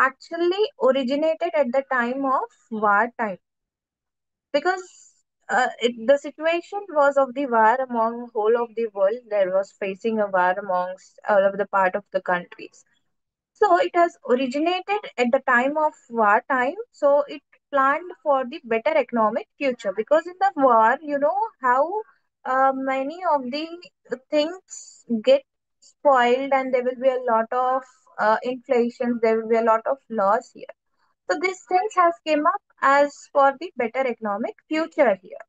actually originated at the time of wartime because the situation was of the war among whole of the world. There was facing a war amongst all of the part of the countries. So it has originated at the time of wartime. So it planned for the better economic future because in the war, you know how many of the things get spoiled and there will be a lot of inflation. There will be a lot of loss here. So these things has came up as for the better economic future here.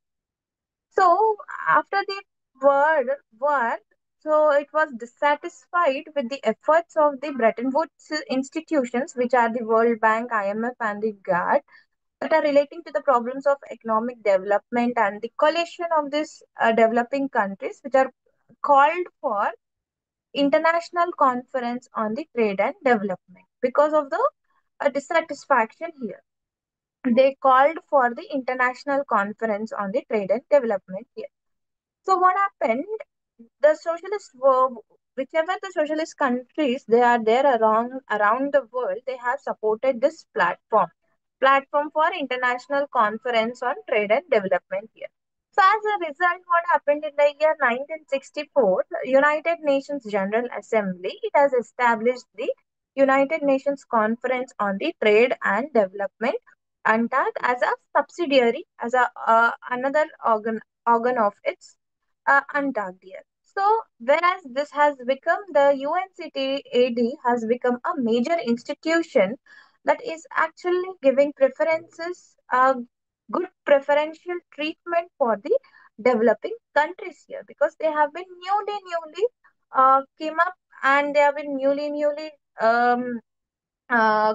So after the war, so it was dissatisfied with the efforts of the Bretton Woods institutions, which are the World Bank, IMF, and the GATT, that are relating to the problems of economic development and the coalition of these developing countries, which are called for International Conference on the Trade and Development because of the dissatisfaction here. They called for the International Conference on the Trade and Development here. So what happened? The socialist were, whichever the socialist countries they are there around the world, they have supported this platform for international conference on trade and development here. So as a result, what happened in the year 1964, the United Nations General Assembly, it has established the United Nations Conference on the Trade and Development, UNTAD, as a subsidiary, as a another organ of its UNTAD. So, whereas this has become the UNCTAD has become a major institution that is actually giving preferences, good preferential treatment for the developing countries here because they have been newly came up and they have been newly um, uh,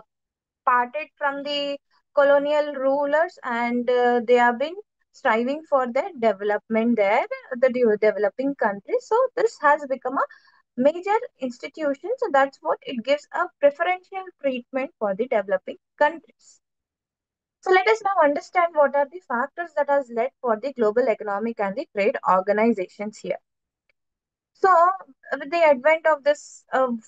parted from the colonial rulers and they have been striving for their development there, the developing countries. So this has become a major institution. So that's what it gives a preferential treatment for the developing countries. So let us now understand what are the factors that has led for the global economic and the trade organizations here. So, with the advent of this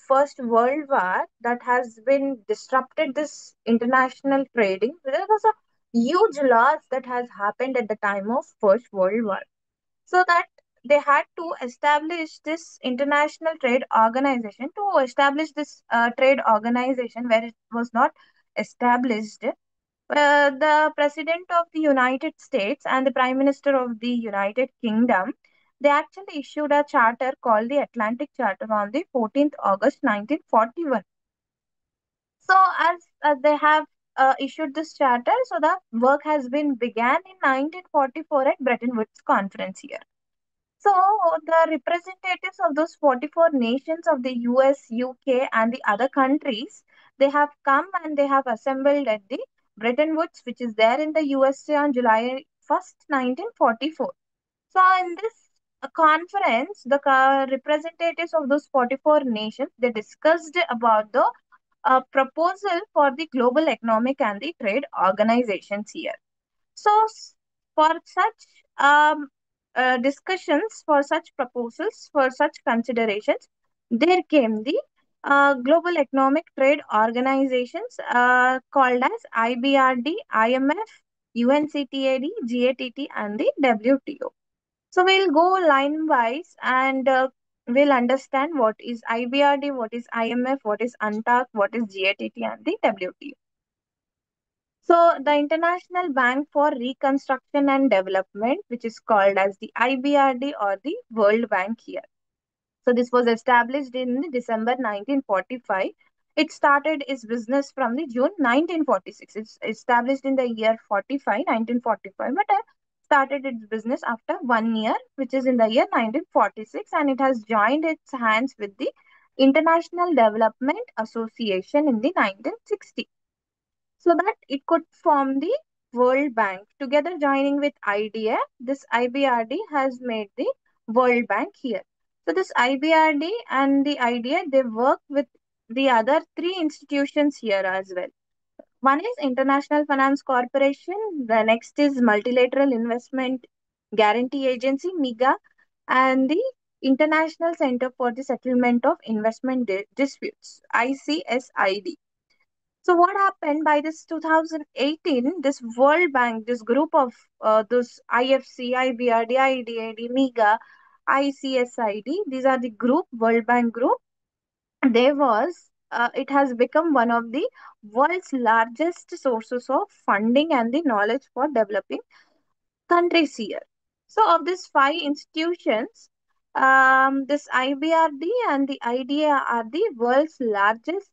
First World War that has been disrupted this international trading, there was a huge loss that has happened at the time of First World War. So that they had to establish this international trade organization. To establish this trade organization where it was not established, the President of the United States and the Prime Minister of the United Kingdom, they actually issued a charter called the Atlantic Charter on the 14th August 1941. So, as they have issued this charter, so the work has been began in 1944 at Bretton Woods Conference here. So, the representatives of those 44 nations of the US, UK, and the other countries, they have come and they have assembled at the Bretton Woods, which is there in the USA on July 1st, 1944. So, in this conference, the representatives of those 44 nations, they discussed about the proposal for the global economic and the trade organizations here. So, for such discussions, for such proposals, for such considerations, there came the Global Economic Trade Organizations called as IBRD, IMF, UNCTAD, GATT, and the WTO. So, we'll go line wise and we'll understand what is IBRD, what is IMF, what is UNTAC, what is GATT, and the WTO. So, the International Bank for Reconstruction and Development, which is called as the IBRD or the World Bank here. So, this was established in December 1945. It started its business from the June 1946. It's established in the year 1945, but started its business after 1 year, which is in the year 1946, and it has joined its hands with the International Development Association in the 1960 so that it could form the World Bank. Together joining with IDA, this IBRD has made the World Bank here. So this IBRD and the IDA, they work with the other three institutions here as well. One is International Finance Corporation, the next is Multilateral Investment Guarantee Agency, MIGA, and the International Center for the Settlement of Investment Disputes, ICSID. So what happened by this 2018, this World Bank, this group of those IFC, IBRD, IDAD, MEGA, ICSID, these are the group, World Bank group. It has become one of the world's largest sources of funding and the knowledge for developing countries here. So, of these five institutions, this IBRD and the IDA are the world's largest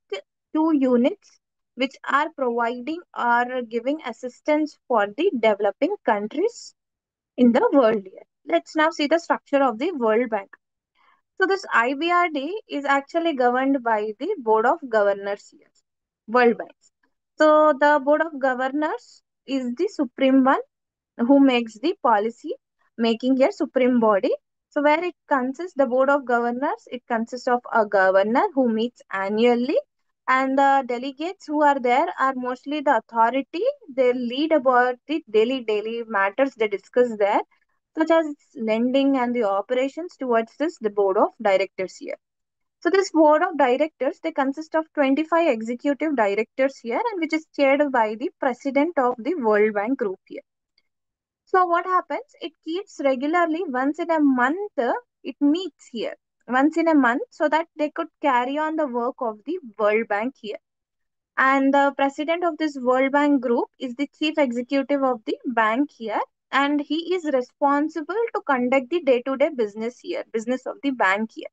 two units which are providing or giving assistance for the developing countries in the world here. Let's now see the structure of the World Bank. So, this IBRD is actually governed by the Board of Governors here, World Bank. So, the Board of Governors is the supreme one who makes the policy making a supreme body. So where it consists, the board of governors, it consists of a governor who meets annually, and the delegates who are there are mostly the authority. They lead about the daily matters they discuss there, such as lending and the operations towards this the board of directors here. So this board of directors, they consist of 25 executive directors here, and which is chaired by the president of the World Bank Group here. So what happens? It keeps regularly once in a month. It meets here once in a month so that they could carry on the work of the World Bank here. And the president of this World Bank group is the chief executive of the bank here, and he is responsible to conduct the day-to-day business here, business of the bank here.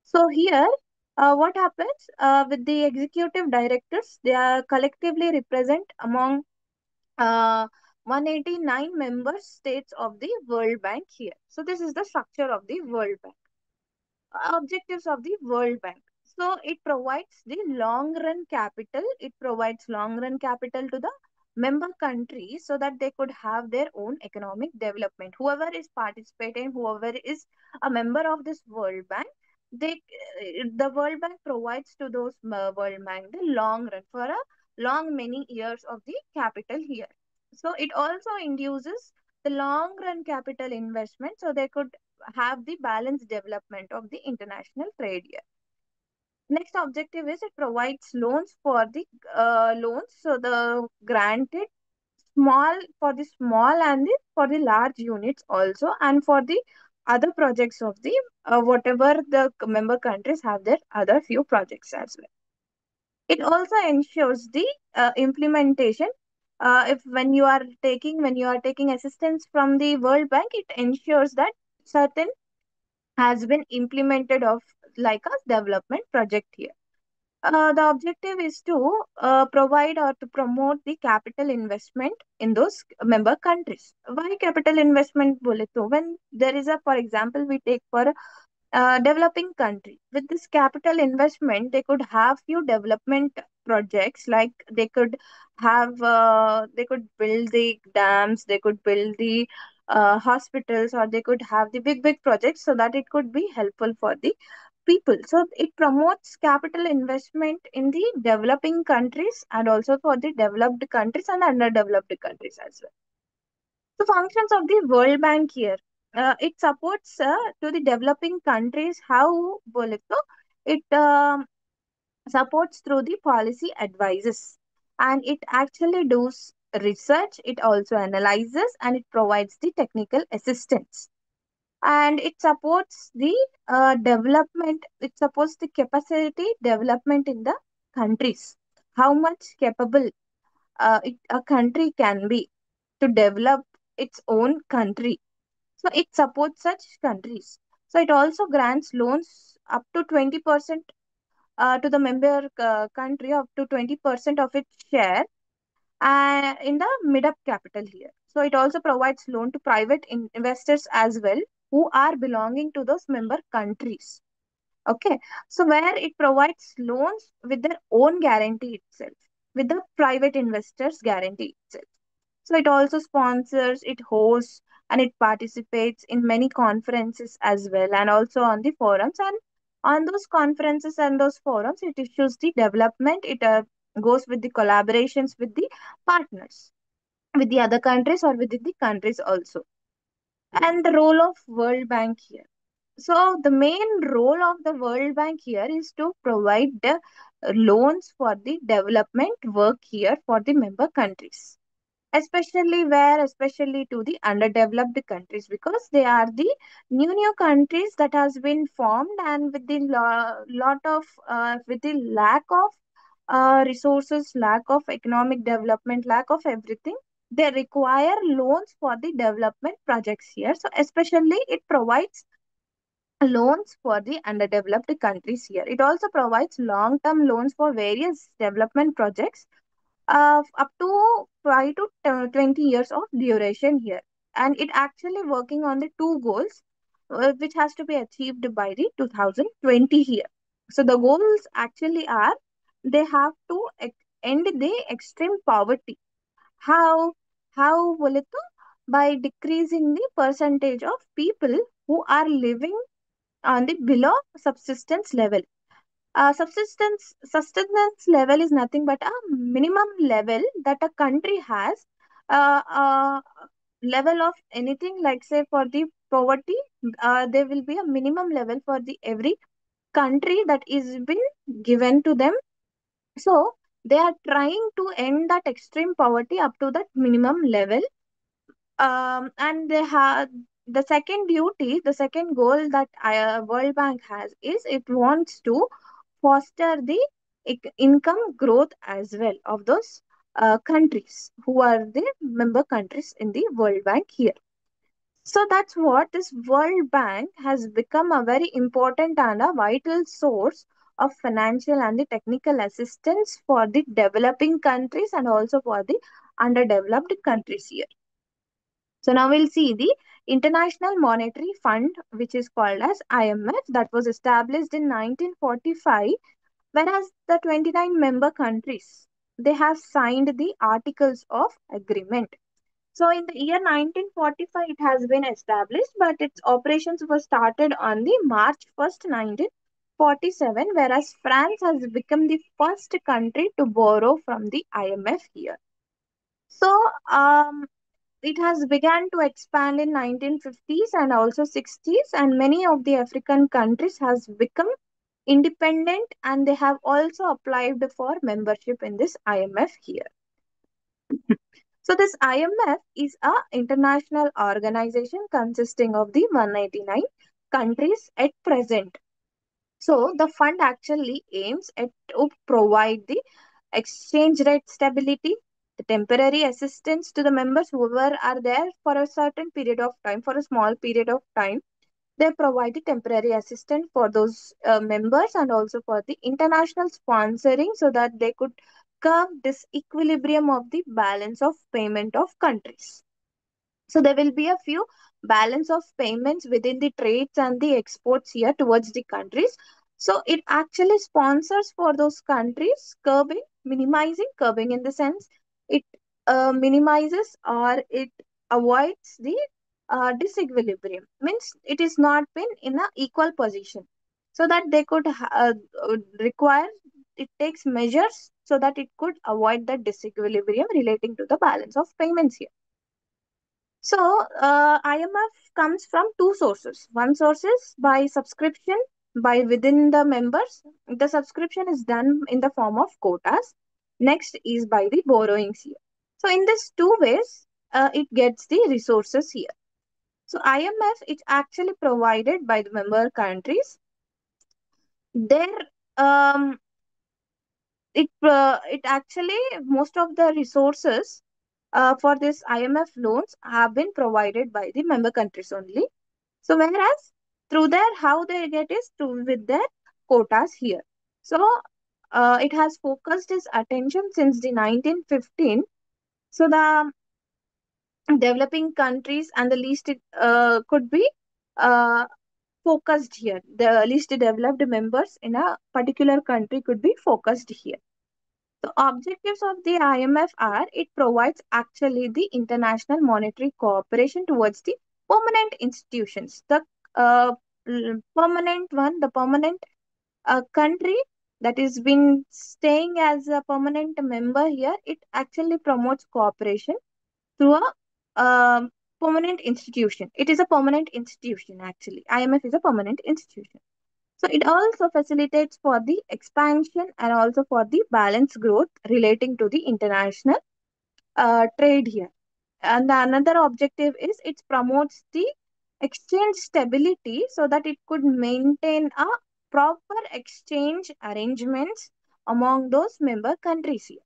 So here, what happens with the executive directors? They are collectively represent among 189 member states of the World Bank here. So this is the structure of the World Bank. Objectives of the World Bank. So it provides the long run capital. It provides long run capital to the member countries so that they could have their own economic development. Whoever is participating, whoever is a member of this World Bank, they the World Bank provides to those World Bank the long run for a long many years of the capital here. So it also induces the long run capital investment so they could have the balanced development of the international trade here. Next objective is it provides loans for the loans. So the granted small for the small and the for the large units also, and for the other projects of the whatever the member countries have their other few projects as well. It also ensures the implementation. If when you are taking assistance from the World Bank, it ensures that certain has been implemented of like a development project here. The objective is to provide or to promote the capital investment in those member countries. Why capital investment? Bole to when there is a, for example, we take for developing country. With this capital investment, they could have few development projects, like they could build the dams, they could build the hospitals, or they could have the big projects so that it could be helpful for the people. So it promotes capital investment in the developing countries and also for the developed countries and underdeveloped countries as well. The functions of the World Bank here. It supports to the developing countries. How बोले तो it supports through the policy advices, and it actually does research. It also analyzes and it provides the technical assistance, and it supports the development. It supports the capacity development in the countries. How much capable a country can be to develop its own country. So it supports such countries. So it also grants loans up to 20% to the member country, up to 20% of its share in the mid-up capital here. So it also provides loan to private investors as well who are belonging to those member countries. Okay, so where it provides loans with their own guarantee itself, with the private investors guarantee itself. So it also sponsors, it hosts, and it participates in many conferences as well, and also on the forums. And on those conferences and those forums, it issues the development. It goes with the collaborations with the partners, with the other countries or within the countries also. And the role of World Bank here. So the main role of the World Bank here is to provide the loans for the development work here for the member countries, especially to the underdeveloped countries, because they are the new countries that has been formed, and with the lot of with the lack of resources, lack of economic development, lack of everything, they require loans for the development projects here. So especially it provides loans for the underdeveloped countries here. It also provides long term loans for various development projects up to 5 to 20 years of duration here. And it actually working on the two goals, which has to be achieved by the 2020 here. So the goals actually are, they have to end the extreme poverty. How? How will it do? By decreasing the percentage of people who are living on the below subsistence level. Subsistence sustenance level is nothing but a minimum level that a country has. Level of anything, like say for the poverty, there will be a minimum level for the every country that is been given to them. So they are trying to end that extreme poverty up to that minimum level. And they have the second duty, the second goal that World Bank has is it wants to foster the income growth as well of those countries who are the member countries in the World Bank here. So that's what this World Bank has become a very important and a vital source of financial and the technical assistance for the developing countries and also for the underdeveloped countries here. So now we'll see the International Monetary Fund, which is called as IMF, that was established in 1945, whereas the 29 member countries, they have signed the Articles of Agreement. So in the year 1945, it has been established, but its operations were started on the March 1st, 1947, whereas France has become the first country to borrow from the IMF here. So it has begun to expand in 1950s and also 60s, and many of the African countries has become independent, and they have also applied for membership in this IMF here. So this IMF is a international organization consisting of the 189 countries at present. So the fund actually aims at to provide the exchange rate stability, the temporary assistance to the members whoever are there for a certain period of time, for a small period of time. They provide the temporary assistance for those members, and also for the international sponsoring, so that they could curb this equilibrium of the balance of payment of countries. So there will be a few balance of payments within the trades and the exports here towards the countries. So it actually sponsors for those countries, curbing in the sense it minimizes or it avoids the disequilibrium. Means it is not been in a equal position, so that they could require, it takes measures so that it could avoid the disequilibrium relating to the balance of payments here. So, IMF comes from two sources. One source is by subscription by within the members. The subscription is done in the form of quotas. Next is by the borrowings here. So, in these two ways, it gets the resources here. So, IMF is actually provided by the member countries. Their it actually, most of the resources for this IMF loans have been provided by the member countries only. So whereas through their, how they get is through with their quotas here. So it has focused its attention since the 1915. So the developing countries and the least could be uh, focused here. The least developed members in a particular country could be focused here. The objectives of the IMF are, it provides actually the international monetary cooperation towards the permanent institutions. The uh, permanent one, the permanent country that is been staying as a permanent member here, it actually promotes cooperation through a permanent institution. It is a permanent institution actually. IMF is a permanent institution. So it also facilitates for the expansion and also for the balanced growth relating to the international trade here. And the another objective is it promotes the exchange stability so that it could maintain a proper exchange arrangements among those member countries here.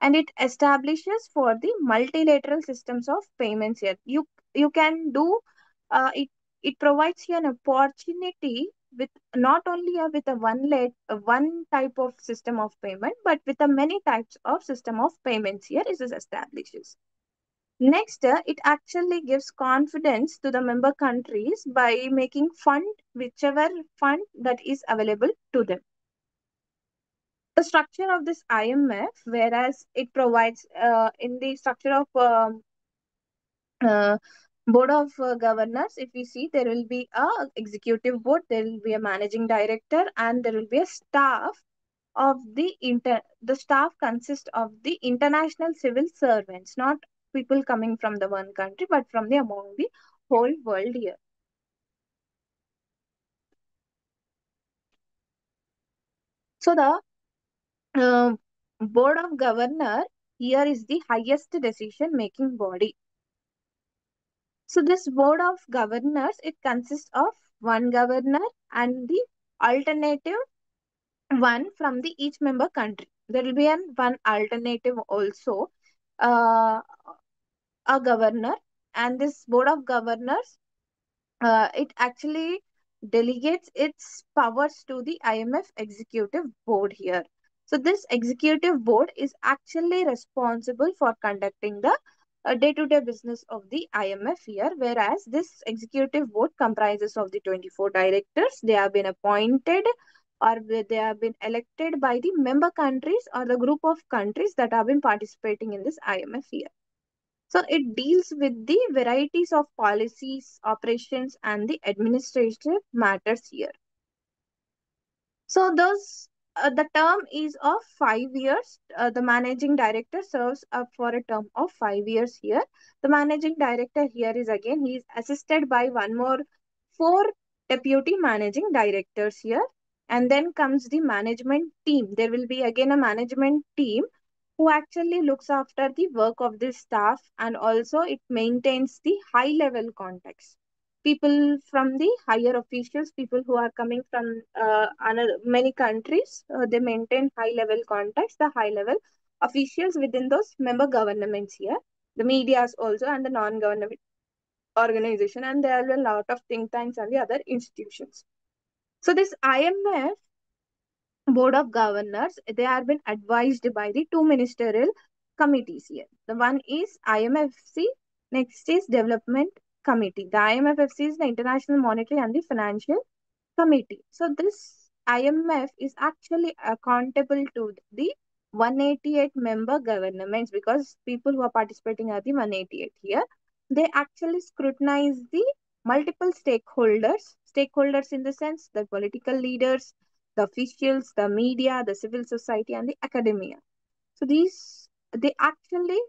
And it establishes for the multilateral systems of payments here. You can do it. It provides you an opportunity with not only with a one type of system of payment, but with a many types of system of payments here is establishes. Next, it actually gives confidence to the member countries by making fund whichever fund that is available to them. The structure of this IMF, whereas it provides in the structure of uh, board of governors, if we see, there will be a executive board, there will be a managing director, and there will be a staff of the staff consists of the international civil servants, not people coming from the one country, but from the among the whole world here. So the uh, board of governor here is the highest decision making body. So this board of governors, it consists of one governor and the alternative one from the each member country. There will be one alternative also, uh, a governor, and this board of governors, it actually delegates its powers to the IMF executive board here. So this executive board is actually responsible for conducting the day-to-day business of the IMF here, whereas this executive board comprises of the 24 directors. They have been appointed or they have been elected by the member countries or the group of countries that have been participating in this IMF here. So it deals with the varieties of policies, operations, and the administrative matters here. So those the term is of 5 years. The managing director serves up for a term of 5 years here. The managing director here is again he is assisted by one more four deputy managing directors here. And then comes the management team. There will be again a management team who actually looks after the work of the staff and also it maintains the high level context. People from the higher officials, people who are coming from many countries, they maintain high level contacts, the high level officials within those member governments here, the medias also and the non-government organization, and there are a lot of think tanks and the other institutions. So this IMF board of governors, they have been advised by the two ministerial committees here. The one is IMFC, next is Development Committee. The IMFFC is the International Monetary and the Financial Committee. So this IMF is actually accountable to the 188 member governments because people who are participating are the 188 here. They actually scrutinize the multiple stakeholders in the sense the political leaders, the officials, the media, the civil society, and the academia. So these they actually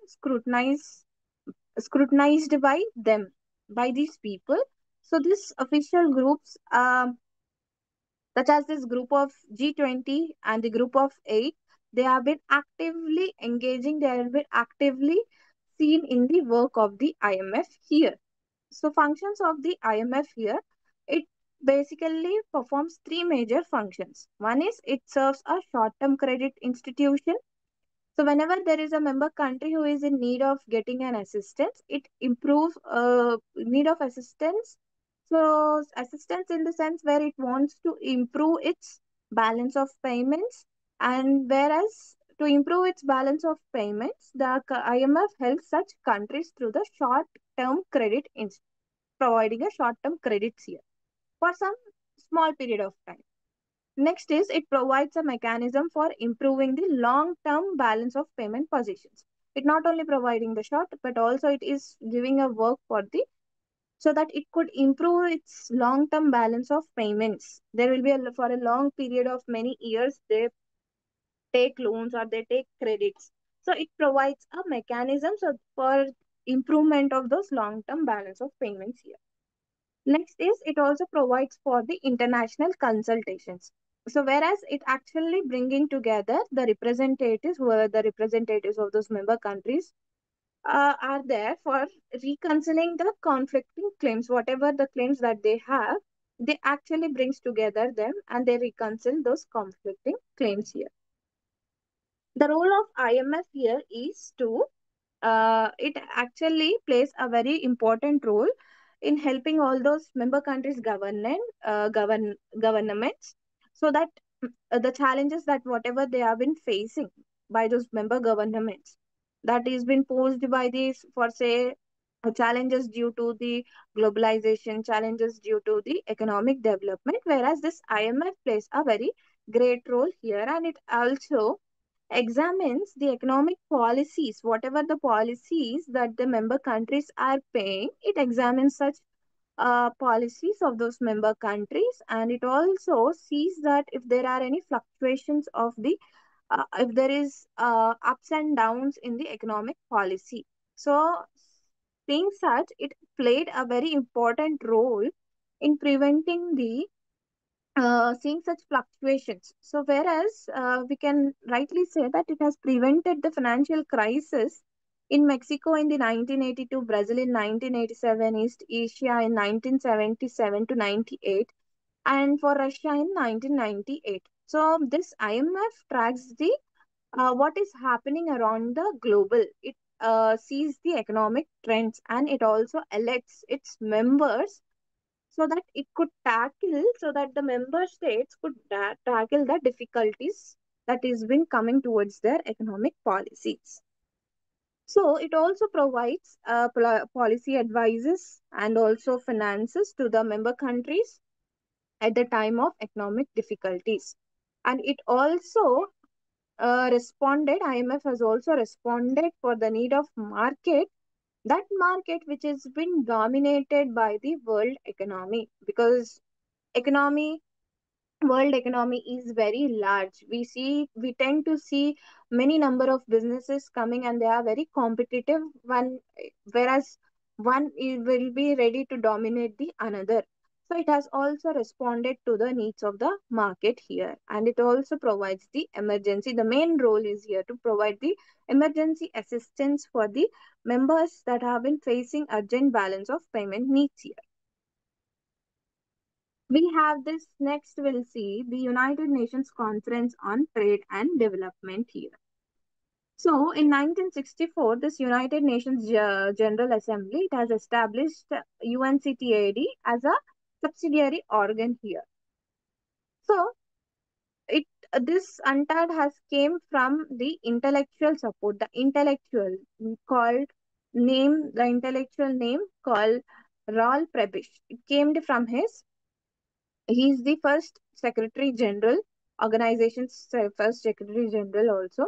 scrutinized by them, by these people. So these official groups, such as this group of G20 and the group of 8, they have been actively engaging, they have been actively seen in the work of the IMF here. So functions of the IMF here, it basically performs three major functions. One is it serves a short-term credit institution. So whenever there is a member country who is in need of getting an assistance, it improves need of assistance. So assistance in the sense where it wants to improve its balance of payments, and whereas to improve its balance of payments, the IMF helps such countries through the short-term credit, providing a short-term credits here for some small period of time. Next is it provides a mechanism for improving the long-term balance of payment positions. It not only providing the short, but also it is giving a work for the so that it could improve its long-term balance of payments. There will be for a long period of many years, they take loans or they take credits. So it provides a mechanism so for improvement of those long term balance of payments here. Next is it also provides for the international consultations. So whereas it actually bringing together the representatives, who are the representatives of those member countries, are there for reconciling the conflicting claims, whatever the claims that they have, they actually brings together them and they reconcile those conflicting claims here. The role of IMF here is to it actually plays a very important role in helping all those member countries governments, so that the challenges that whatever they have been facing by those member governments, that is been posed by these, for say, challenges due to the globalization, challenges due to the economic development, whereas this IMF plays a very great role here, and it also examines the economic policies, whatever the policies that the member countries are paying, it examines such policies of those member countries, and it also sees that if there are any fluctuations of the if there is ups and downs in the economic policy. So being such, it played a very important role in preventing the seeing such fluctuations. So, whereas we can rightly say that it has prevented the financial crisis in Mexico in the 1982, Brazil in 1987, East Asia in 1977 to 98, and for Russia in 1998. So, this IMF tracks the what is happening around the global. It sees the economic trends and it also elects its members so that it could tackle, so that the member states could tackle the difficulties that is been coming towards their economic policies. So it also provides policy advices and also finances to the member countries at the time of economic difficulties. And it also responded, IMF has also responded for the need of market, that market which has been dominated by the world economy, because economy world economy is very large. We tend to see many number of businesses coming and they are very competitive one, whereas will be ready to dominate the another. So it has also responded to the needs of the market here, and it also provides the emergency, the main role is here to provide the emergency assistance for the members that have been facing urgent balance of payment needs here. We have this next, we'll see the United Nations Conference on Trade and Development here. So in 1964, this United Nations General Assembly, it has established UNCTAD as a subsidiary organ here. So it this UNTAD has came from the intellectual support, the intellectual called the intellectual name called Raul Prebisch. It came from his, he is the first secretary general, organization's first secretary general also.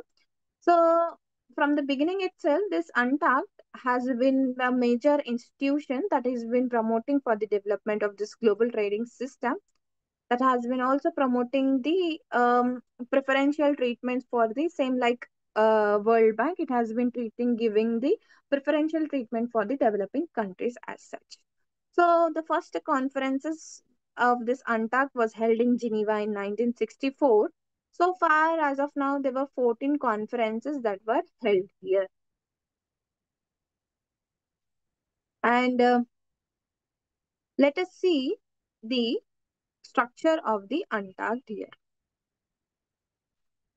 So from the beginning itself, this UNTAD has been a major institution that has been promoting for the development of this global trading system, that has been also promoting the preferential treatments for the same, like World Bank. It has been giving the preferential treatment for the developing countries as such. So the first conferences of this UNTAC was held in Geneva in 1964. So far, as of now, there were 14 conferences that were held here. And let us see the structure of the UNTAC here.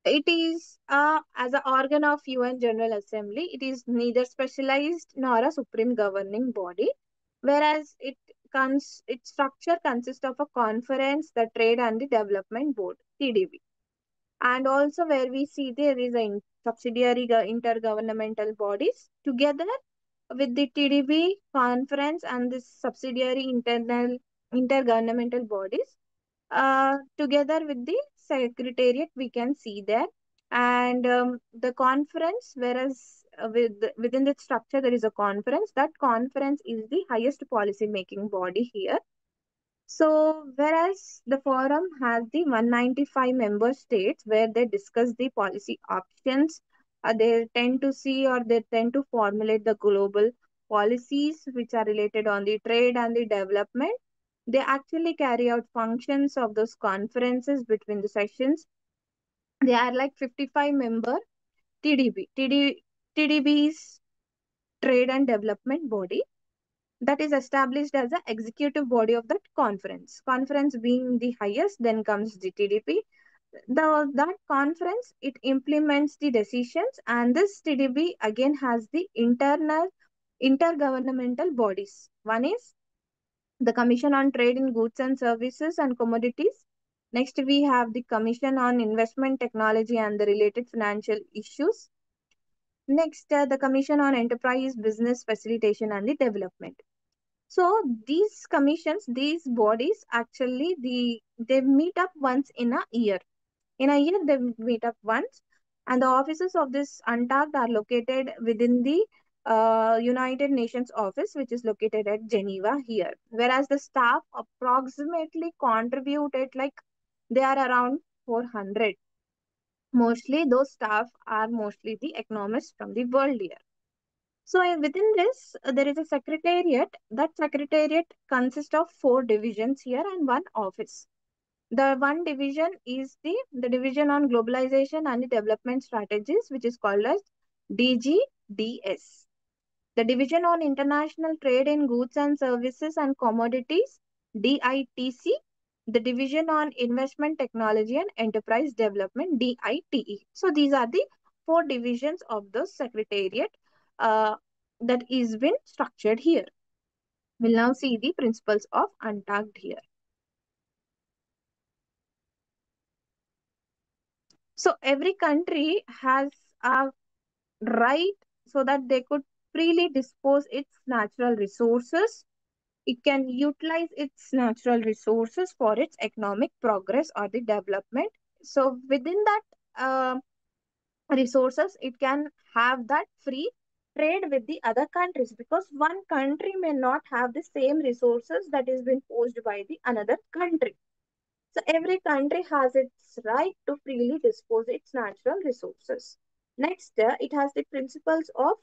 It is as an organ of UN General Assembly. It is neither specialized nor a supreme governing body, whereas its structure consists of a conference, the Trade and the Development Board (TDB), and also where we see there is a subsidiary intergovernmental bodies together with the TDB conference and the subsidiary intergovernmental bodies together with the secretariat we can see there. And the conference, whereas within the structure there is a conference, that conference is the highest policy making body here. So whereas the forum has the 195 member states where they discuss the policy options, they tend to see or they tend to formulate the global policies which are related on the trade and the development. They actually carry out functions of those conferences between the sessions. They are like 55 member TDB. TDB is Trade and Development Body that is established as the executive body of that conference. Conference being the highest, then comes the TDP. That conference it implements the decisions, and this TDB again has the internal intergovernmental bodies. One is the Commission on Trade in Goods and Services and Commodities. Next, we have the Commission on Investment Technology and the related financial issues. Next, the Commission on Enterprise Business Facilitation and the Development. So these commissions, these bodies actually they meet up once in a year. In a year they meet up once, and the offices of this UNTACD are located within the United Nations office, which is located at Geneva here. Whereas the staff approximately contributed like they are around 400. Mostly those staff are mostly the economists from the world here. So within this, there is a secretariat. That secretariat consists of four divisions here and one office. The one division is the division on globalization and the development strategies, which is called as DGDS. The division on international trade in goods and services and commodities, DITC. The division on investment technology and enterprise development, DITE. So these are the four divisions of the secretariat that is been structured here. We'll now see the principles of UNTACD here. So every country has a right so that they could freely dispose its natural resources. It can utilize its natural resources for its economic progress or the development. So within that resources, it can have that free trade with the other countries, because one country may not have the same resources that is being posed by the another country. So every country has its right to freely dispose its natural resources. Next, it has the principles of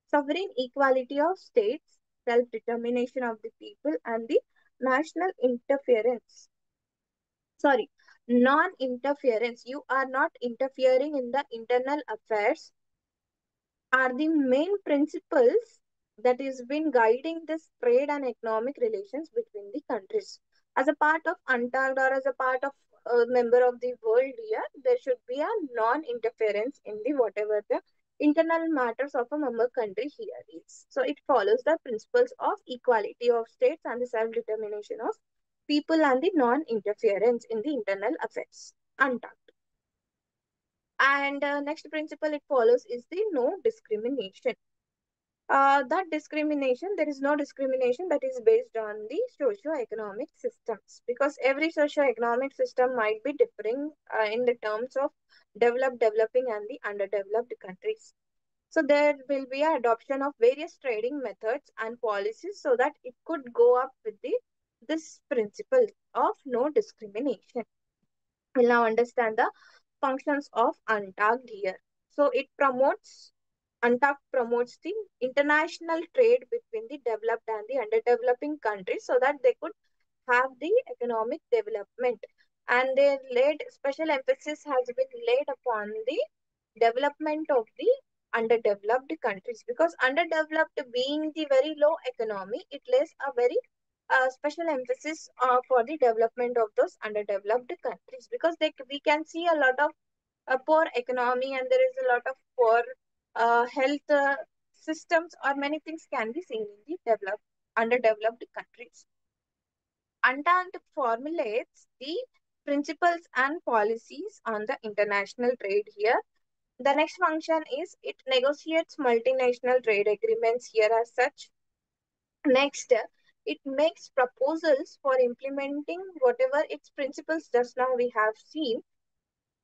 sovereign equality of states, self-determination of the people, and the national interference. Sorry, non-interference. You are not interfering in the internal affairs are the main principles that is been guiding this trade and economic relations between the countries. As a part of UNTACD or as a part of a member of the world here, there should be a non-interference in the whatever the internal matters of a member country here is. So it follows the principles of equality of states and the self-determination of people and the non-interference in the internal affairs. UNTACD. And next principle it follows is the no discrimination. That discrimination, there is no discrimination that is based on the socio-economic systems, because every socio-economic system might be differing in the terms of developed, developing, and the underdeveloped countries. So there will be an adoption of various trading methods and policies so that it could go up with this principle of no discrimination. We'll now understand the functions of UNTACD here. So it promotes, UNTACD promotes the international trade between the developed and the underdeveloping countries so that they could have the economic development. And their laid special emphasis has been laid upon the development of the underdeveloped countries, because underdeveloped being the very low economy, it lays a very special emphasis for the development of those underdeveloped countries, because we can see a lot of poor economy and there is a lot of poor health systems, or many things can be seen in the underdeveloped countries. UNTACD formulates the principles and policies on the international trade here. The next function is it negotiates multinational trade agreements here as such. Next, it makes proposals for implementing whatever its principles. Just now we have seen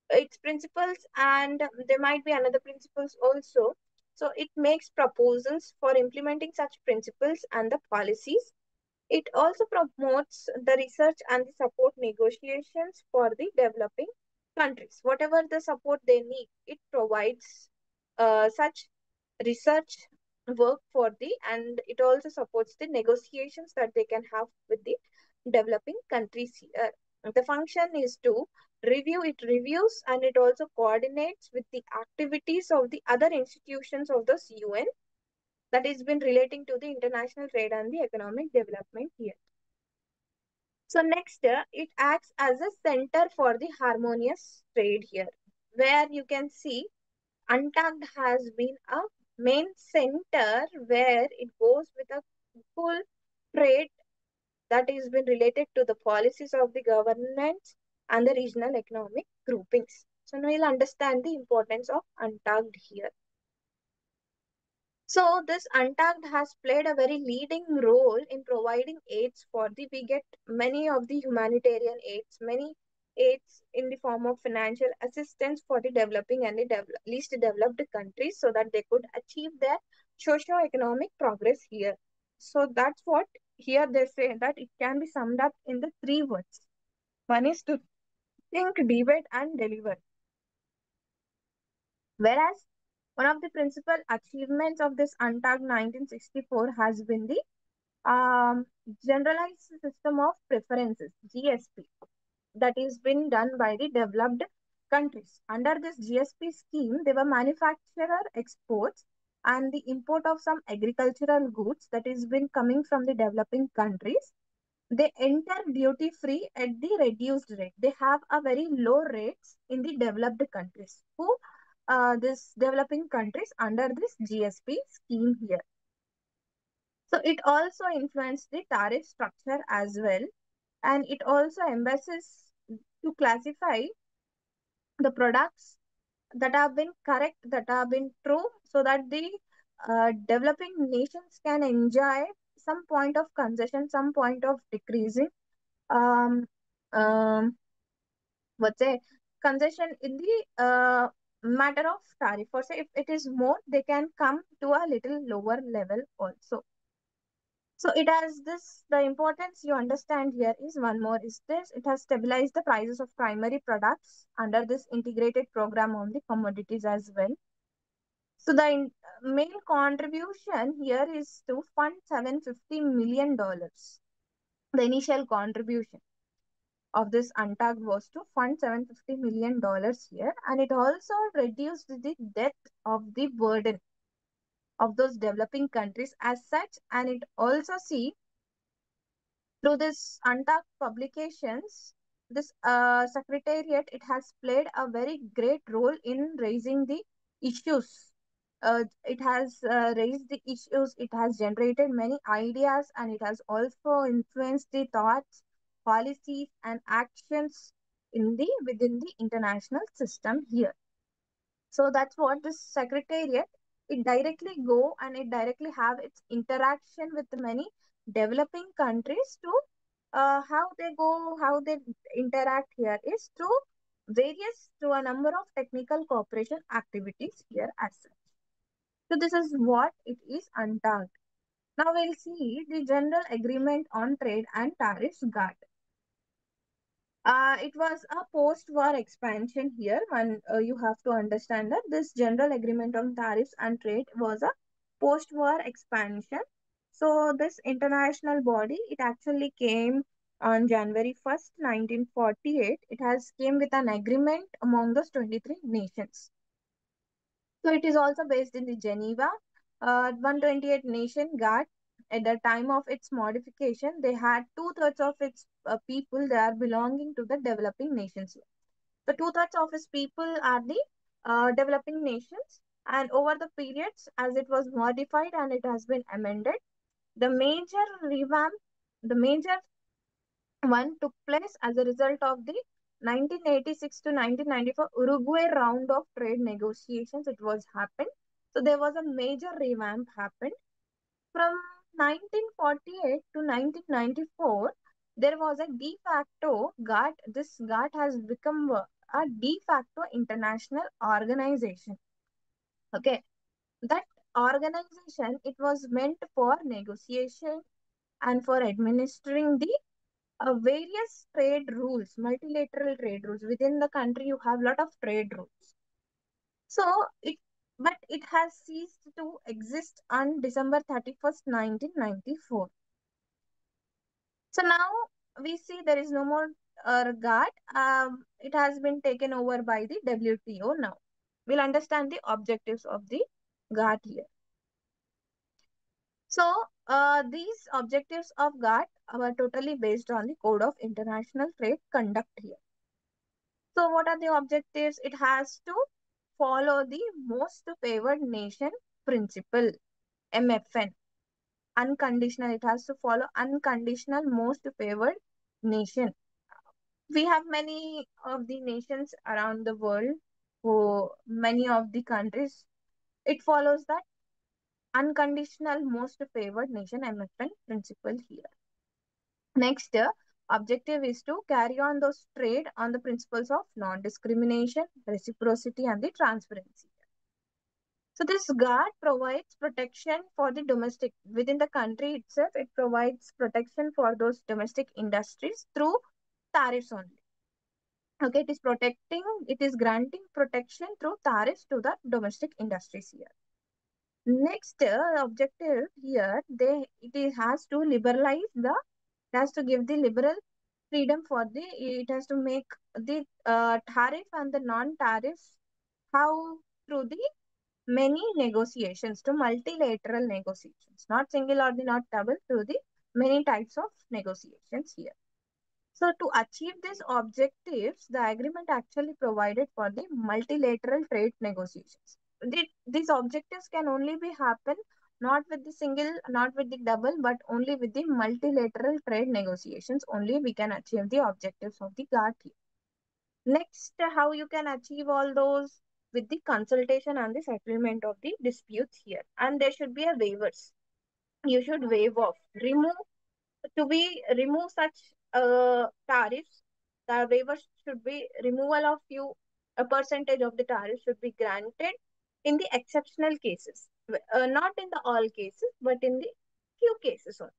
its principles, and there might be another principles also. So it makes proposals for implementing such principles and the policies. It also promotes the research and the support negotiations for the developing countries. Whatever the support they need, it provides such research work for the, and it also supports the negotiations that they can have with the developing countries here. The function is to review, it reviews and it also coordinates with the activities of the other institutions of the UN that has been relating to the international trade and the economic development here. So next, it acts as a center for the harmonious trade here, where you can see UNTACD has been a main center where it goes with a full trade that has been related to the policies of the governments and the regional economic groupings. So now you'll understand the importance of UNTACD here. So this UNTACD has played a very leading role in providing aids for the, we get many of the humanitarian aids, many aids in the form of financial assistance for the developing and the least developed countries so that they could achieve their socio-economic progress here. So that's what here they say that it can be summed up in the three words. One is to think, debate and deliver. Whereas one of the principal achievements of this UNTACD 1964 has been the generalized system of preferences, GSP, that is been done by the developed countries. Under this GSP scheme, there were manufacturer exports and the import of some agricultural goods that is been coming from the developing countries. They enter duty free at the reduced rate. They have a very low rates in the developed countries. Who this developing countries under this GSP scheme here. So it also influenced the tariff structure as well, and it also embassies to classify the products that have been correct, that have been true, so that the developing nations can enjoy some point of concession, some point of decreasing um, um, what's a concession in the matter of tariff. Or say if it is more, they can come to a little lower level also. So it has this, the importance you understand here is one more is this, it has stabilized the prices of primary products under this integrated program on the commodities as well. So the main contribution here is to fund $750 million. The initial contribution of this UNTACD was to fund $750 million here, and it also reduced the debt of the burden of those developing countries as such, and it also see through this UNTACD publications, this secretariat, it has played a very great role in raising the issues. It has raised the issues, it has generated many ideas, and it has also influenced the thoughts, policies, and actions in the within the international system here. So that's what this secretariat, it directly go and it directly have its interaction with many developing countries to how they go, how they interact here is through various, through a number of technical cooperation activities here as such. So this is what it is UNTACD. Now we'll see the General Agreement on Trade and Tariffs GATT. It was a post-war expansion here, and you have to understand that this General Agreement on Tariffs and Trade was a post-war expansion. So this international body, it actually came on January 1st, 1948. It has came with an agreement among those 23 nations. So it is also based in the Geneva. 128 nation GATT. At the time of its modification, they had two-thirds of its people they are belonging to the developing nations. The two-thirds of its people are the developing nations. And over the periods, as it was modified and it has been amended, the major revamp, the major one took place as a result of the 1986 to 1994 Uruguay round of trade negotiations. It was happened. So there was a major revamp happened. From 1948 to 1994, there was a de facto GATT. This GATT has become a de facto international organization. Okay, that organization, it was meant for negotiation and for administering the various trade rules, multilateral trade rules. Within the country, you have a lot of trade rules. So it but it has ceased to exist on December 31st, 1994. So now we see there is no more GATT. It has been taken over by the WTO now. We'll understand the objectives of the GATT here. So these objectives of GATT are totally based on the Code of International Trade Conduct here. So what are the objectives? It has to follow the most favored nation principle, MFN. Unconditional, it has to follow unconditional most favored nation. We have many of the nations around the world, who many of the countries, it follows that unconditional most favored nation MFN principle here. Next, objective is to carry on those trade on the principles of non-discrimination, reciprocity, and the transparency. So this guard provides protection for the domestic within the country itself. It provides protection for those domestic industries through tariffs only. Okay, it is protecting, it is granting protection through tariffs to the domestic industries here. Next objective here, it has to liberalize the, it has to give the liberal freedom for the, it has to make the tariff and the non-tariffs how through the many negotiations to multilateral negotiations, not single or the not double, through the many types of negotiations here. So to achieve these objectives, the agreement actually provided for the multilateral trade negotiations. These objectives can only be happen not with the single, not with the double, but only with the multilateral trade negotiations. Only we can achieve the objectives of the GATT. Next, how you can achieve all those with the consultation and the settlement of the disputes here. And there should be a waivers. You should waive off, remove to be remove such tariffs. The waivers should be removal of few a percentage of the tariff should be granted in the exceptional cases, not in the all cases, but in the few cases only.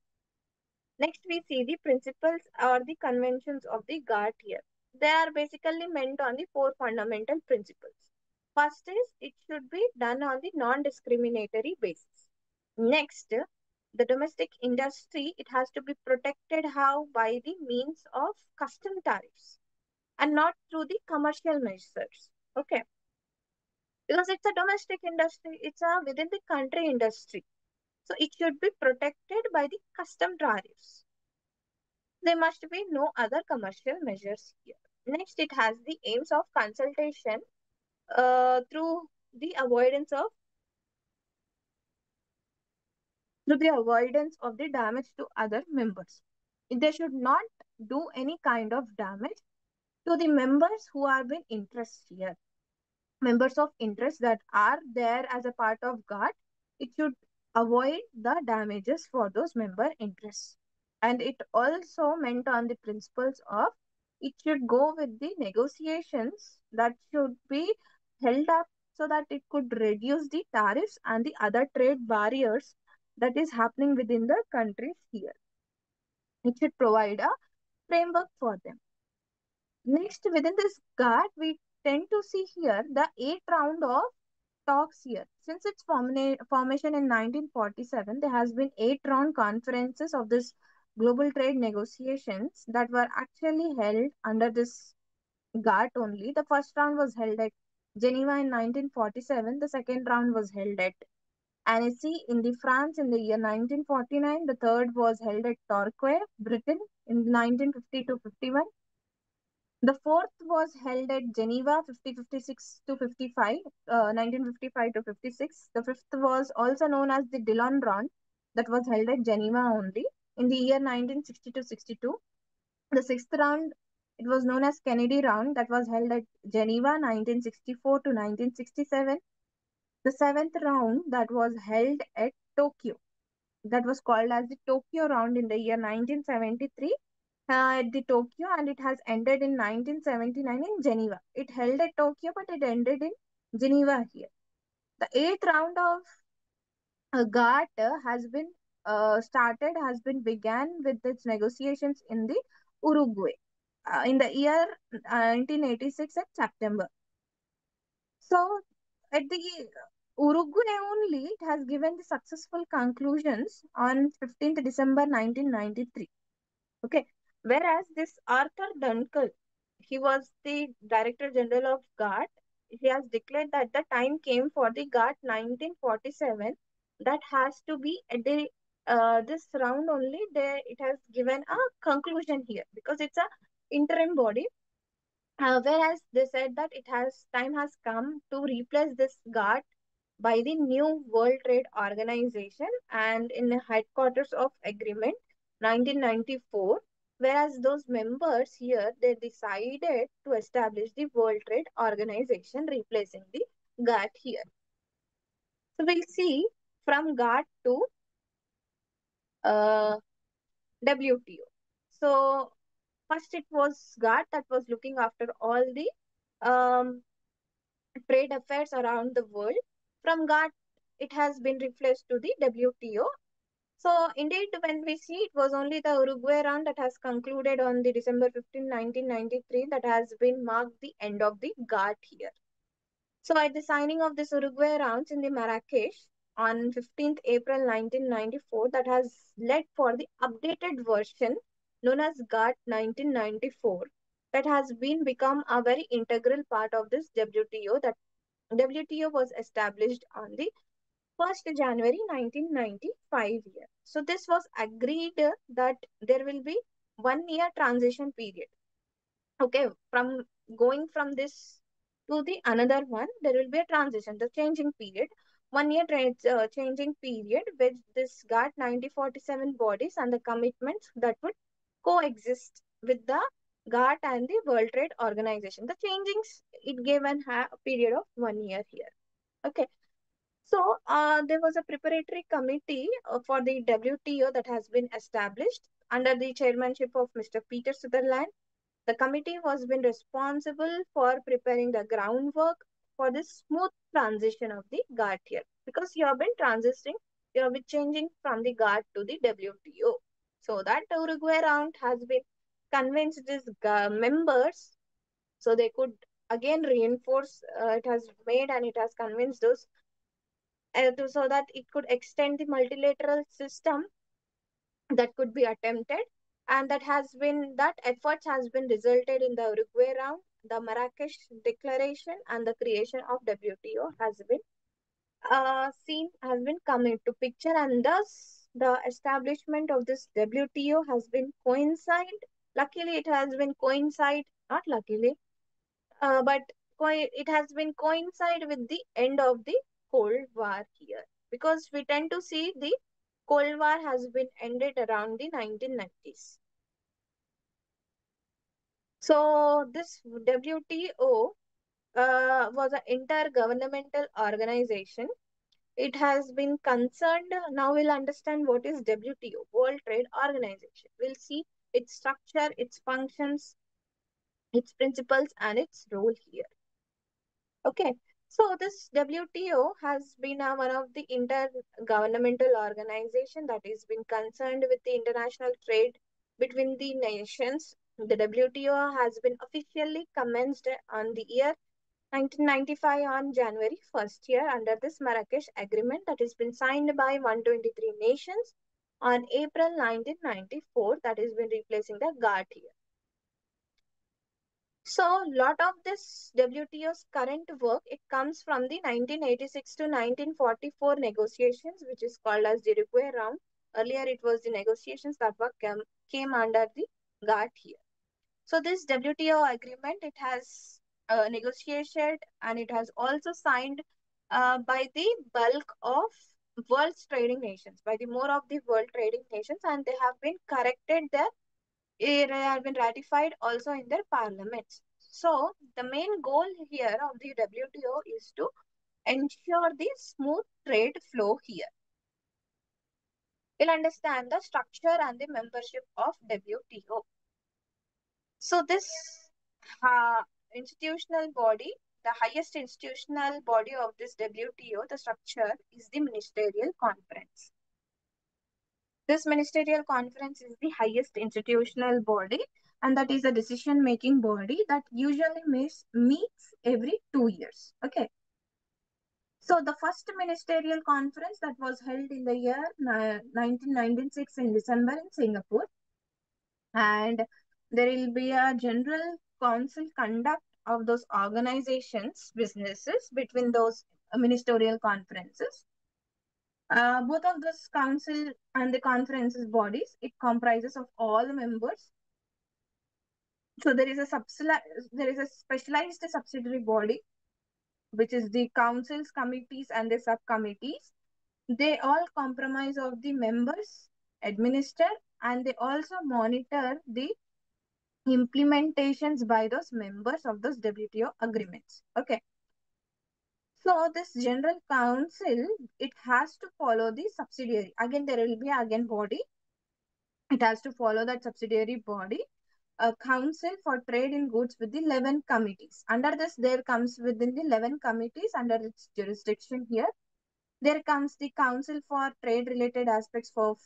Next, we see the principles or the conventions of the GATT here. They are basically meant on the four fundamental principles. First is it should be done on the non-discriminatory basis. Next, the domestic industry, it has to be protected how by the means of custom tariffs and not through the commercial measures. Okay, because it's a domestic industry, it's a within the country industry. So it should be protected by the custom tariffs. There must be no other commercial measures here. Next, it has the aims of consultation through the avoidance of the damage to other members. They should not do any kind of damage to the members who are in interest here. Members of interest that are there as a part of GATT, it should avoid the damages for those member interests. And it also meant on the principles of it should go with the negotiations that should be held up so that it could reduce the tariffs and the other trade barriers that is happening within the countries here. It should provide a framework for them. Next, within this GATT, we tend to see here the eighth round of talks here. Since its formation in 1947, there has been 8 round conferences of this global trade negotiations that were actually held under this GATT only. The first round was held at Geneva in 1947. The second round was held at Annecy in the France in the year 1949. The third was held at Torquay, Britain in 1950 to 51. The fourth was held at Geneva 5056 to 55, 1955 to 56. The fifth was also known as the Dillon Round, that was held at Geneva only in the year 1960 to 62. The sixth round, it was known as Kennedy Round, that was held at Geneva 1964 to 1967. The seventh round, that was held at Tokyo, that was called as the Tokyo Round in the year 1973 at the Tokyo, and it has ended in 1979 in Geneva. It held at Tokyo, but it ended in Geneva here. The eighth round of GATT has been began with its negotiations in the Uruguay in the year 1986 at September. So at the Uruguay only it has given the successful conclusions on 15th December 1993. Okay. Whereas this Arthur Dunkel, he was the Director General of GATT. He has declared that the time came for the GATT 1947 that has to be at the this round only. There it has given a conclusion here because it's a interim body. Whereas they said that it has time has come to replace this GATT by the new World Trade Organization and in the headquarters of agreement 1994, whereas those members here they decided to establish the World Trade Organization replacing the GATT here. So we'll see from GATT to uh, WTO. So first it was GATT that was looking after all the um, trade affairs around the world. From GATT, it has been replaced to the WTO. So indeed, when we see it was only the Uruguay round that has concluded on the December 15, 1993 that has been marked the end of the GATT here. So at the signing of this Uruguay rounds in the Marrakesh on 15th April 1994 that has led for the updated version known as GATT 1994 that has been become a very integral part of this WTO. That WTO was established on the 1st January 1995 year. So this was agreed that there will be 1 year transition period. Okay, from going from this to the another one, there will be a transition, the changing period. 1 year changing period with this GATT 1947 bodies and the commitments that would coexist with the GATT and the World Trade Organization. The changings, it gave a period of 1 year here. Okay. So there was a preparatory committee for the WTO that has been established under the chairmanship of Mr. Peter Sutherland. The committee was been responsible for preparing the groundwork for this smooth transition of the GATT here because you have been transitioning, you have been changing from the GATT to the WTO. So that Uruguay round has been convinced these members so they could again reinforce it has made and it has convinced those so that it could extend the multilateral system that could be attempted and that efforts has been resulted in the Uruguay round, the Marrakesh declaration and the creation of WTO has been seen has been come into picture and thus the establishment of this WTO has been coincide. Luckily, it has been coincide, not luckily, but it has been coincide with the end of the Cold War here because we tend to see the Cold War has been ended around the 1990s. So this WTO was an intergovernmental organization. It has been concerned. Now we'll understand what is WTO, World Trade Organization. We'll see its structure, its functions, its principles, and its role here. Okay, so this WTO has been one of the intergovernmental organization that has been concerned with the international trade between the nations. The WTO has been officially commenced on the year 1995 on January 1st year under this Marrakesh Agreement that has been signed by 123 nations on April 1994 that has been replacing the GATT year. So, lot of this WTO's current work, it comes from the 1986 to 1944 negotiations, which is called as the Uruguay round. Earlier, it was the negotiations that came under the GATT here. So, this WTO agreement, it has negotiated and it has also signed by the bulk of world's trading nations, by the more of the world trading nations, and they have been corrected their it has been ratified also in their parliaments. So the main goal here of the WTO is to ensure the smooth trade flow here. We'll understand the structure and the membership of WTO. So this institutional body, the highest institutional body of this WTO, the structure is the Ministerial Conference. This ministerial conference is the highest institutional body and that is a decision making body that usually meets every 2 years. Okay. So the first ministerial conference that was held in the year 1996 in December in Singapore, and there will be a general council conduct of those organizations, businesses between those ministerial conferences. Both of those council and the conferences bodies, it comprises of all members. So there is a specialized subsidiary body, which is the councils, committees, and the subcommittees. They all comprise of the members, administer, and they also monitor the implementations by those members of those WTO agreements. Okay. So this general council, it has to follow the subsidiary. Again, there will be again body. It has to follow that subsidiary body. A council for trade in goods with the 11 committees. Under this, there comes within the 11 committees under its jurisdiction here. There comes the Council for Trade Related Aspects for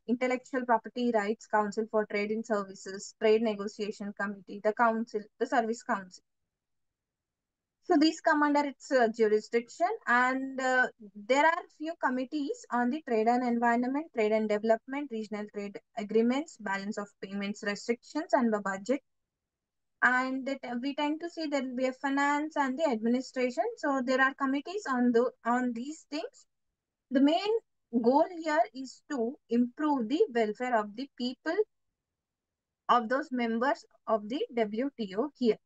Intellectual Property Rights, Council for Trade in Services, Trade Negotiation Committee, the Council, the Service Council. So these come under its jurisdiction, and there are few committees on the trade and environment, trade and development, regional trade agreements, balance of payments restrictions, and the budget. And that we tend to see there will be a finance and the administration. So there are committees on these things. The main goal here is to improve the welfare of the people of those members of the WTO here.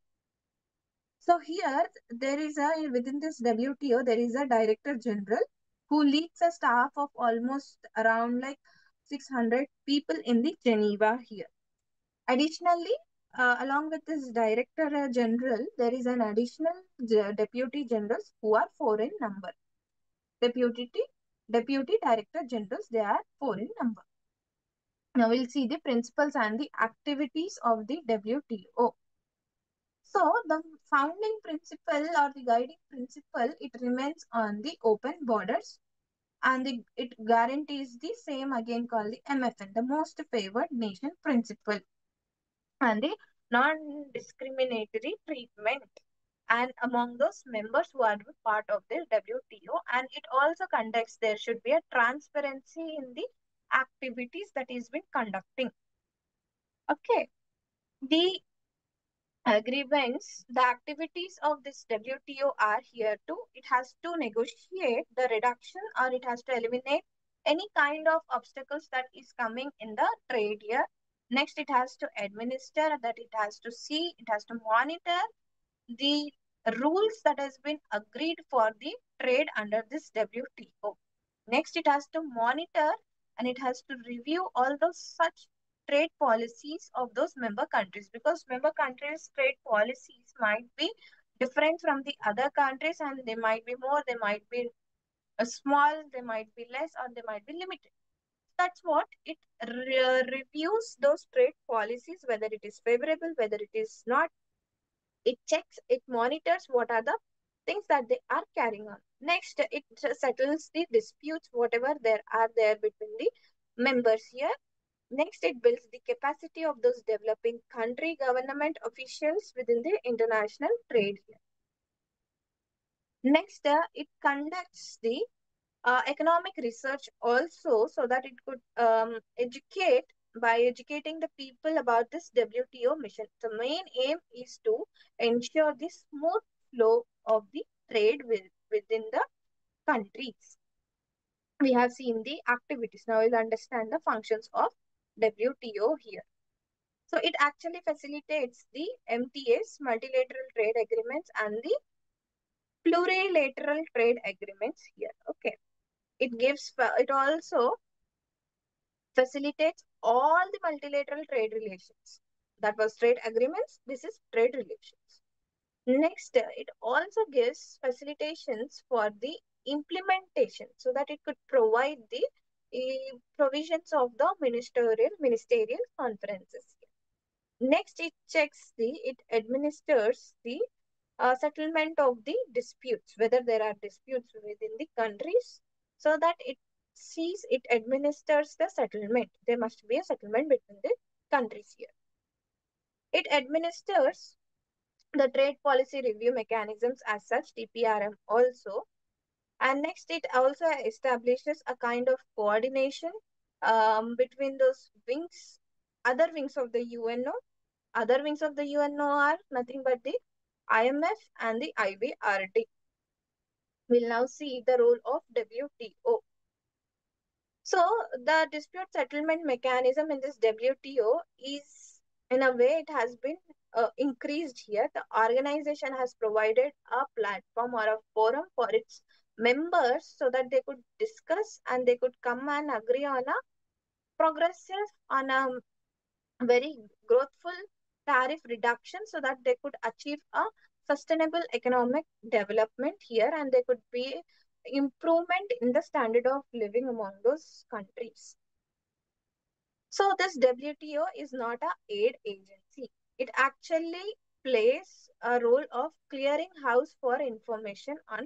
So here there is within this WTO, there is a director general who leads a staff of almost around like 600 people in the Geneva here. Additionally, along with this director general, there is an additional deputy generals who are four in number. Deputy director generals, they are four in number. Now we'll see the principles and the activities of the WTO. So the founding principle or the guiding principle, it remains on the open borders, and it guarantees the same again called the MFN, the most favored nation principle, and the non-discriminatory treatment and among those members who are part of the WTO, and it also conducts, there should be a transparency in the activities that is been conducting. Okay, the agreements, the activities of this WTO are here to, it has to negotiate the reduction or it has to eliminate any kind of obstacles that is coming in the trade here. Next, it has to administer, that it has to see, it has to monitor the rules that has been agreed for the trade under this WTO. Next, it has to monitor and it has to review all those such trade policies of those member countries, because member countries' trade policies might be different from the other countries, and they might be more, they might be small, they might be less, or they might be limited. That's what it reviews those trade policies, whether it is favorable, whether it is not. It checks, it monitors what are the things that they are carrying on. Next, it settles the disputes, whatever there are there between the members here. Next, it builds the capacity of those developing country government officials within the international trade here. Next, it conducts the economic research also, so that it could educate, by educating the people about this WTO mission. The main aim is to ensure the smooth flow of the trade within the countries. We have seen the activities. Now we'll understand the functions of WTO here. So it actually facilitates the MTAs, multilateral trade agreements, and the plurilateral trade agreements here. Okay. It also facilitates all the multilateral trade relations. That was trade agreements. This is trade relations. Next, it also gives facilitations for the implementation, so that it could provide the provisions of the ministerial conferences. Next, it administers the settlement of the disputes, whether there are disputes within the countries, so that it administers the settlement. There must be a settlement between the countries here. It administers the trade policy review mechanisms as such, TPRM also, And next, it also establishes a kind of coordination between those wings, other wings of the UNO. Other wings of the UNO are nothing but the IMF and the IBRD. We'll now see the role of WTO. So, the dispute settlement mechanism in this WTO is, in a way, it has been increased here. The organization has provided a platform or a forum for its members so that they could discuss and they could come and agree on a progressive, on a very growthful tariff reduction so that they could achieve a sustainable economic development here and there could be improvement in the standard of living among those countries. So this WTO is not a aid agency. It actually plays a role of clearing house for information on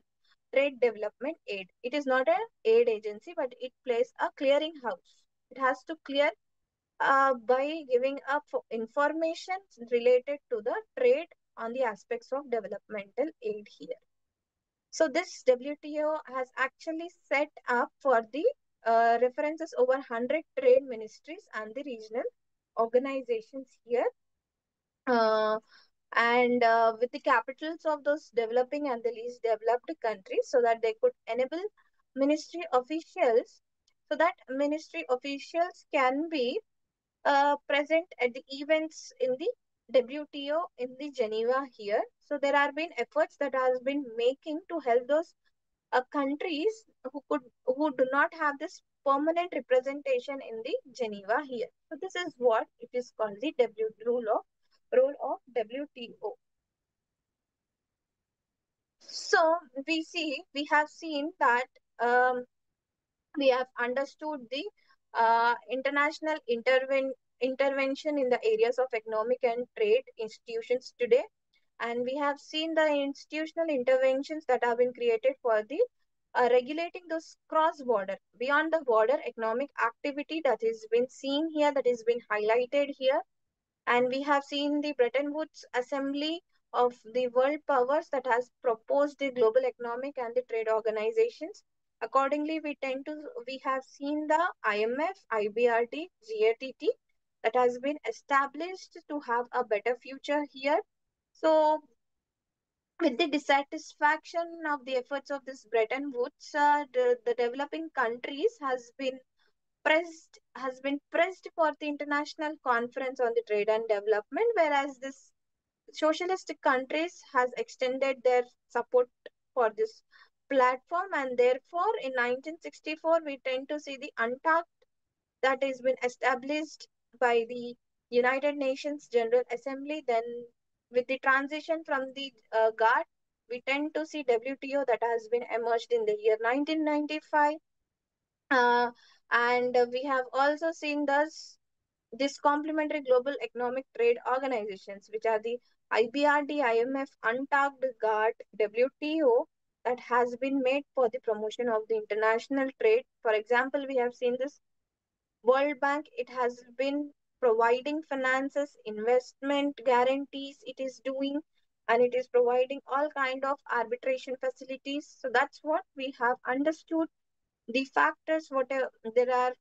trade development aid. It is not an aid agency, but it plays a clearing house. It has to clear by giving up information related to the trade on the aspects of developmental aid here. So this WTO has actually set up for the references over 100 trade ministries and the regional organizations here. Uh, and with the capitals of those developing and the least developed countries so that they could enable ministry officials so that ministry officials can be present at the events in the WTO in the Geneva here. So there have been efforts that has been making to help those countries who do not have this permanent representation in the Geneva here. So this is what it is called the role of WTO. So we have seen that we have understood the international intervention in the areas of economic and trade institutions today. And we have seen the institutional interventions that have been created for the regulating those cross-border, beyond the border economic activity that is been seen here, that is been highlighted here. And we have seen the Bretton Woods Assembly of the world powers that has proposed the global economic and the trade organizations. Accordingly, we have seen the IMF, IBRD, GATT that has been established to have a better future here. So with the dissatisfaction of the efforts of this Bretton Woods, the developing countries has been pressed for the international conference on the trade and development, whereas this socialist countries has extended their support for this platform, and therefore in 1964 we tend to see the UNTAC that has been established by the United Nations General Assembly. Then with the transition from the GATT, we tend to see WTO that has been emerged in the year 1995. Uh, and we have also seen this complementary global economic trade organizations, which are the IBRD, IMF, UNTAC, GATT, WTO, that has been made for the promotion of the international trade. For example, we have seen this World Bank, it has been providing finances, investment guarantees it is doing, and it is providing all kind of arbitration facilities. So that's what we have understood the factors, what there are.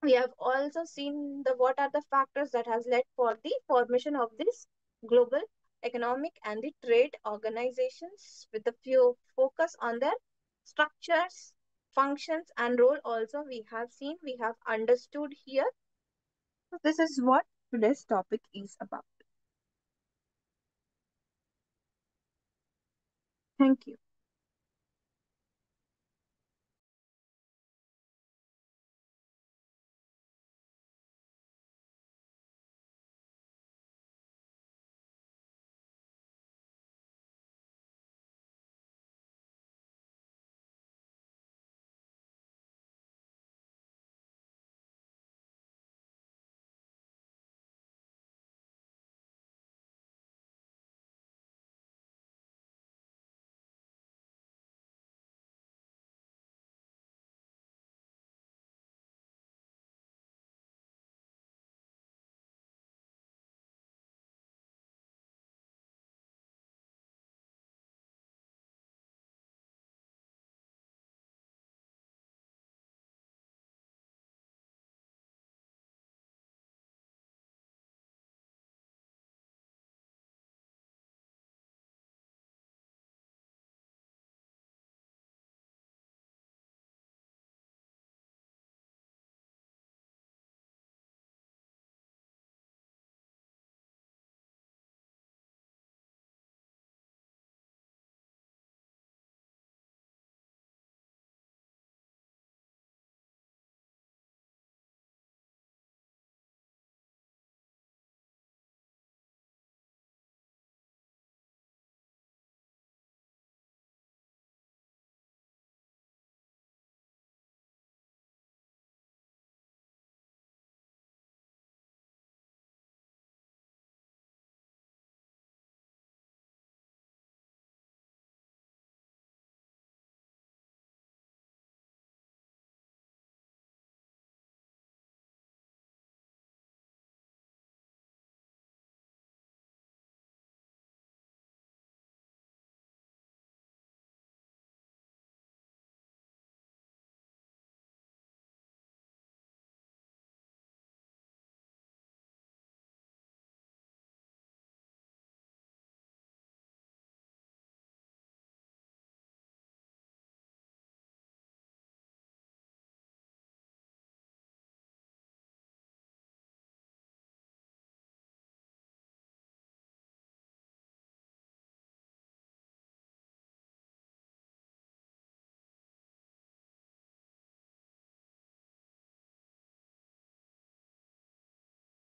We have also seen the what are the factors that has led for the formation of this global economic and the trade organizations with a few focus on their structures, functions and role. Also we have seen, we have understood here. So this is what today's topic is about. Thank you.